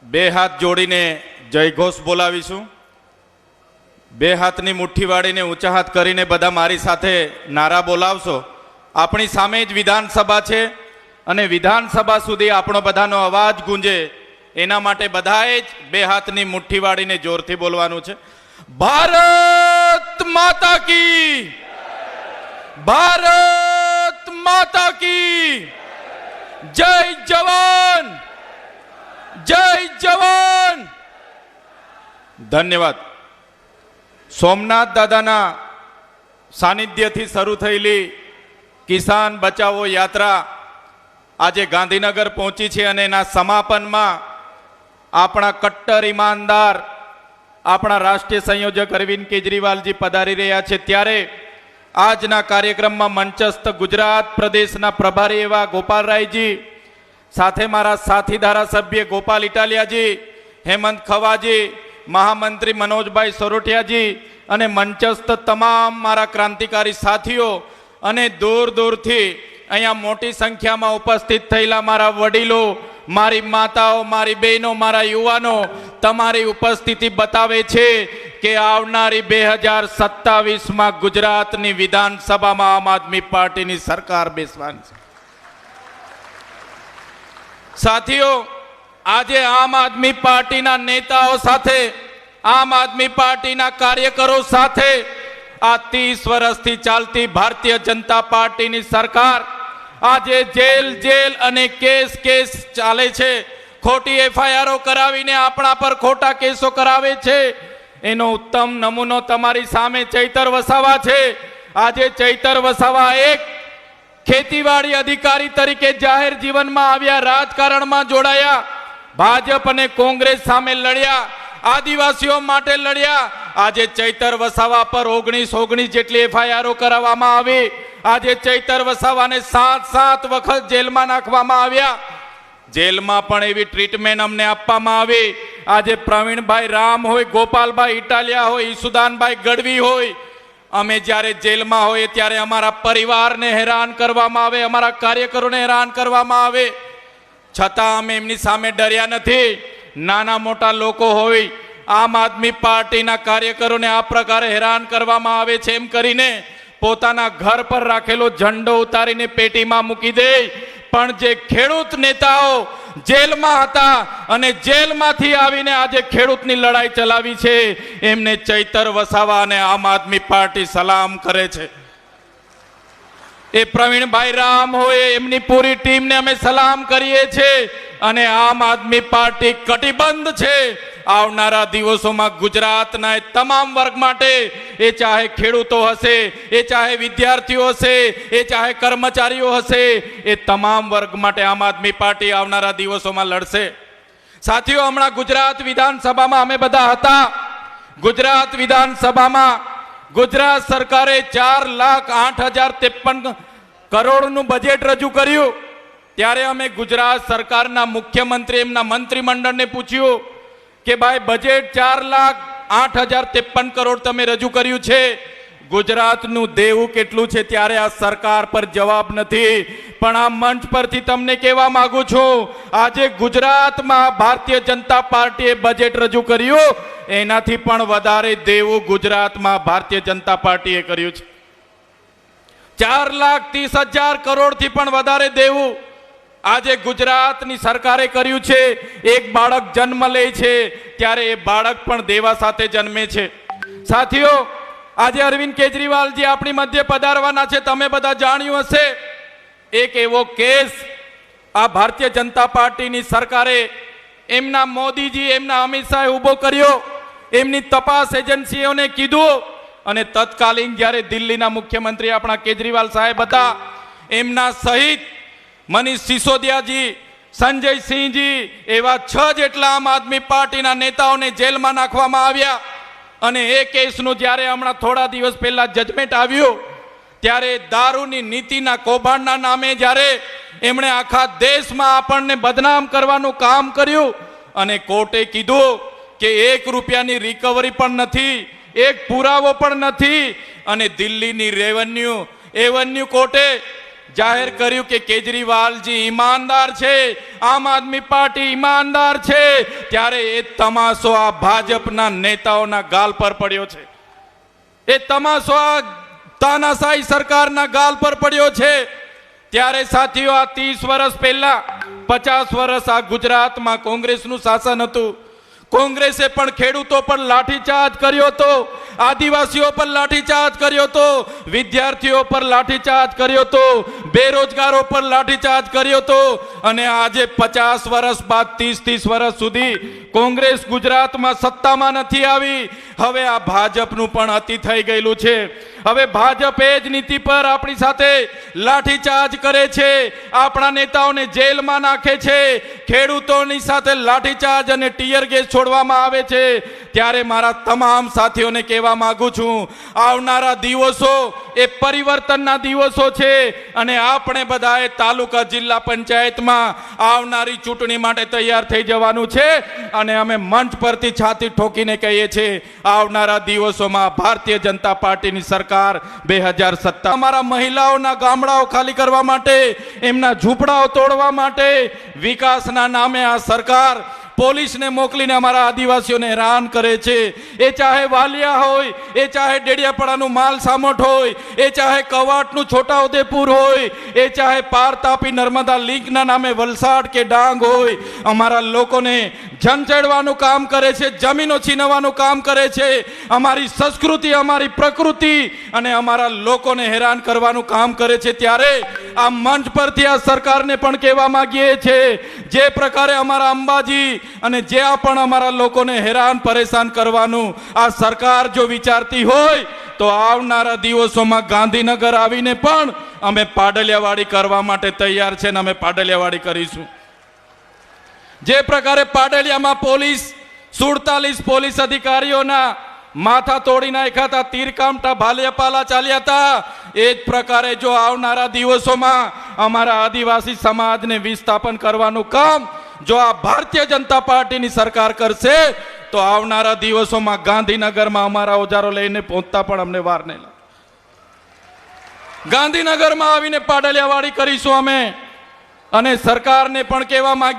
બે હાથ જોડીને જયઘોષ બોલાવીશું। બે હાથની મુઠ્ઠી વાળીને ઊંચા હાથ કરીને બધા મારી સાથે નારા બોલાવશો। આપણી સામે જ વિધાનસભા છે અને વિધાનસભા સુધી આપણો બધાનો અવાજ ગુંજે એના માટે બધાએ જ બે હાથની મુઠ્ઠી વાળીને જોરથી બોલવાનું છે। ભારત માતા કી, ભારત માતા કી, જય જવાન, જય જવાન। ધન્યવાદ। સોમનાથ દાદાના સાનિધ્યથી શરૂ થયેલી કિસાન બચાવો યાત્રા આજે ગાંધીનગર પહોંચી છે અને એના સમાપનમાં આપણા કટ્ટર ઈમાનદાર આપણા રાષ્ટ્રીય સંયોજક અરવિંદ કેજરીવાલજી પધારી રહ્યા છે। ત્યારે આજના કાર્યક્રમમાં મંચસ્થ ગુજરાત પ્રદેશના પ્રભારી એવા ગોપાલરાયજી, સાથે મારા સાથી ધારાસભ્ય ગોપાલ ઇટાલિયાજી, હેમંત ખવાજી, મહામંત્રી મનોજભાઈ સોરઠિયાજી અને મંચસ્થ તમામ મારા ક્રાંતિકારી સાથીઓ અને દૂર દૂરથી અહીંયા મોટી સંખ્યામાં ઉપસ્થિત થયેલા મારા વડીલો, મારી માતાઓ, મારી બહેનો, મારા યુવાનો, તમારી ઉપસ્થિતિ બતાવે છે કે આવનારી 2027માં ગુજરાતની વિધાનસભામાં આમ આદમી પાર્ટીની સરકાર બેસવાની છે। સાથીઓ, આજે આમ આદમી પાર્ટીના નેતાઓ સાથે, આમ આદમી પાર્ટીના કાર્યકરો સાથે આ 30 વર્ષથી ચાલતી ભારતીય જનતા પાર્ટીની સરકાર આજે જેલ અને કેસ ચાલે છે। ખોટી એફઆઈઆરો કરાવીને આપણા પર ખોટા કેસો કરાવે છે। એનો ઉત્તમ નમૂનો તમારી સામે ચૈતર વસાવા છે। આજે ચૈતર વસાવા એક ખેતીવાડી અધિકારી તરીકે જાહેર જીવનમાં આવ્યા, રાજકારણમાં જોડાયા, ભાજપ અને કોંગ્રેસ સામે લડ્યા, આદિવાસીઓ માટે લડ્યા। આજે ચૈતર વસાવા પર 19 જેટલી એફઆઈઆરો કરાવવામાં આવી। આજે ચૈતર વસાવાને 7 વખત જેલમાં નાખવામાં આવ્યા। જેલમાં પણ એવી ટ્રીટમેન્ટ અમને આપવામાં આવી। આજે પ્રવીણભાઈ રામ હોય, ગોપાલભાઈ ઇટાલિયા હોય, ઈસુદાનભાઈ ગઢવી હોય, અમે જ્યારે જેલમાં હોઈએ ત્યારે અમારા પરિવારને હેરાન કરવામાં આવે, અમારા કાર્યકરોને હેરાન કરવામાં આવે, છતાં અમે એમની સામે ડર્યા નથી। નાના મોટા લોકો હોય, આમ આદમી પાર્ટીના કાર્યકરોને આ પ્રકારે હેરાન કરવામાં આવે છે એમ કરીને પોતાના ઘર પર રાખેલો ઝંડો ઉતારીને પેટીમાં મૂકી દે। પણ જે ખેડૂત નેતાઓ જેલમાં હતા અને જેલમાંથી આવીને આજે ખેડૂતની લડાઈ ચલાવી છે, એમને ચૈતર વસાવા અને આમ આદમી પાર્ટી સલામ કરે છે। એ પ્રવીણભાઈ રામ હોય, એમની પૂરી ટીમને અમે સલામ કરીએ છીએ અને આમ આદમી પાર્ટી કટિબદ્ધ છે આવનારા દિવસોમાં ગુજરાતના તમામ વર્ગ માટે, એ ચાહે ખેડૂતો હશે, એ ચાહે વિદ્યાર્થીઓ હશે, એ ચાહે કર્મચારીઓ હશે, એ તમામ વર્ગ માટે આમ આદમી પાર્ટી આવનારા દિવસોમાં લડશે। સાથીઓ, હમણાં ગુજરાત વિધાનસભામાં અમે બધા હતા। ગુજરાત વિધાનસભામાં ગુજરાત સરકારે 4,08,053 કરોડનું બજેટ રજૂ કર્યું। ત્યારે અમે ગુજરાત સરકારના મુખ્યમંત્રી, એમના મંત્રીમંડળને પૂછ્યું કે ભાઈ, બજેટ 4,08,053 કરોડ તમે રજૂ કર્યું છે, ગુજરાતનું દેવું કેટલું છે? ત્યારે આ સરકાર પર જવાબ નથી। પણ આ મંચ પરથી તમને કહેવા માંગુ છું, આજે ગુજરાતમાં ભારતીય જનતા પાર્ટીએ બજેટ રજૂ કર્યું, એનાથી પણ વધારે દેવું ગુજરાતમાં ભારતીય જનતા પાર્ટીએ કર્યું છે। 4,30,000 કરોડથી પણ વધારે દેવું આજે ગુજરાતની સરકારે કર્યું છે। એક બાળક જન્મ લે છે ત્યારે એ બાળક પણ દેવા સાથે જન્મે છે। સાથીઓ, આજે અરવિંદ કેજરીવાલજી આપણી મધ્ય પધારવાના છે। તમે બધા જાણ્યું હશે, એક એવો કેસ આ ભારતીય જનતા પાર્ટીની સરકારે, એમના મોદીજી, એમના અમિત શાહે ઊભો કર્યો। એમની તપાસ એજન્સીઓને કીધું અને તત્કાલીન જ્યારે દિલ્હીના મુખ્યમંત્રી આપણા કેજરીવાલ સાહેબ હતા, એમના સહિત મનીષ સિસોદિયાજી, સંજય સિંહજી, એવા 6 જેટલા આમ આદમી પાર્ટીના નેતાઓને જેલમાં નાખવામાં આવ્યા। અને એ કેસનું જ્યારે હમણાં થોડા દિવસ પહેલા જજમેન્ટ આવ્યું, ત્યારે દારૂની નીતિના કૌભાંડના નામે જ્યારે એમણે આખા દેશમાં આપણને બદનામ કરવાનું કામ કર્યું અને કોર્ટે કીધું કે 1 રૂપિયાની રિકવરી પણ નથી, એક પુરાવો પણ નથી, અને દિલ્હીની રેવન્યુ કોર્ટે જાહેર કર્યું કે કેજરીવાલજી ઈમાનદાર છે, આમ આદમી પાર્ટી ઈમાનદાર છે, ત્યારે એ તમાશો આ ભાજપના નેતાઓના ગાલ પર પડ્યો છે. એ તમાશો આ તાનાશાહી સરકારના ગાલ પર પડ્યો છે. ત્યારે સાથીઓ, આ 30 વર્ષ પહેલા 50 વર્ષ આ ગુજરાતમાં કોંગ્રેસનું શાસન હતું. કોંગ્રેસે પણ ખેડૂતો પર લાઠીચાર્જ કર્યો હતો, આદિવાસીઓ પર લાઠીચાર્જ કર્યો હતો, વિદ્યાર્થીઓ પર લાઠીચાર્જ કર્યો હતો, બેરોજગારો પર લાઠીચાર્જ કર્યો હતો. અને આજે 50 વર્ષ બાદ 30 વર્ષ સુધી કોંગ્રેસ ગુજરાતમાં સત્તામાં નથી આવી. હવે આ ભાજપનું પણ અતિ થઈ ગયેલું છે. હવે ભાજપ એ જ નીતિ પર આપણી સાથે લાઠીચાર્જ કરે છે, આપણા નેતાઓને જેલમાં નાખે છે, ખેડૂતોની સાથે લાઠીચાર્જ અને ટીયર ગેસ છોડવામાં આવે છે. ત્યારે મારા તમામ સાથીઓને કહેવા માંગુ છું, આવનારા દિવસો એ પરિવર્તનના દિવસો છે અને આપણે બધાએ તાલુકા જિલ્લા પંચાયતમાં આવનારી ચૂંટણી માટે તૈયાર થઈ જવાનું છે. અને અમે મંચ પરથી છાતી ઠોકીને કહીએ છીએ, આવનારા દિવસોમાં ભારતીય જનતા પાર્ટીની સરકાર 2017 અમારા મહિલાઓના ગામડાઓ ખાલી કરવા માટે, એમના ઝૂંપડાઓ તોડવા માટે, વિકાસના નામે આ સરકાર પોલીસને મોકલીને અમારા આદિવાસીઓને હેરાન કરે છે. એ ચાહે વાલિયા હોય, એ ચાહે ડેડિયાપાડાનું માલ સામોટ હોય, એ ચાહે કવાટનું છોટાઉદેપુર હોય, એ ચાહે પાર તાપી નર્મદા લીગના નામે વલસાડ કે ડાંગ હોય, અમારા લોકોને ઝંઝેડવાનું કામ કરે છે, જમીનો છીનવવાનું કામ કરે છે, અમારી સંસ્કૃતિ, અમારી પ્રકૃતિ અને અમારા લોકોને હેરાન કરવાનું કામ કરે છે. ત્યારે આ મંચ પરથી આ સરકારને પણ કહેવા માંગીએ છીએ, જે પ્રકારે અમારા અંબાજી અને જ્યાં પણ અમારા લોકોને હેરાન પરેશાન કરવાનું આ સરકાર જો વિચારતી હોય તો આવનારા દિવસોમાં ગાંધીનગર આવીને પણ અમે પાડલિયાવાડી કરવા માટે તૈયાર છે ને અમે પાડલિયાવાડી કરીશું. જે પ્રકારે પાડલિયામાં પોલીસ 47 પોલીસ અધિકારીઓના માથા તોડી નાખ્યા હતા, તીરકામઠા ભાલિયાપાલા ચાલ્યા હતા, એ જ પ્રકારે જો આવનારા દિવસોમાં અમારા આદિવાસી સમાજને વિસ્થાપન કરવાનું કામ જો આ ભારતીય જનતા પાર્ટીની સરકાર કરશે તો આવનારા દિવસોમાં ગાંધીનગરમાં અમારા ઓજારો લઈને પહોંચતા પણ અમને વાર નહીં લાગે. ગાંધીનગરમાં આવીને પાડલિયાવાડી કરીશું અમે. અને સરકારને પણ કહેવા માંગીએ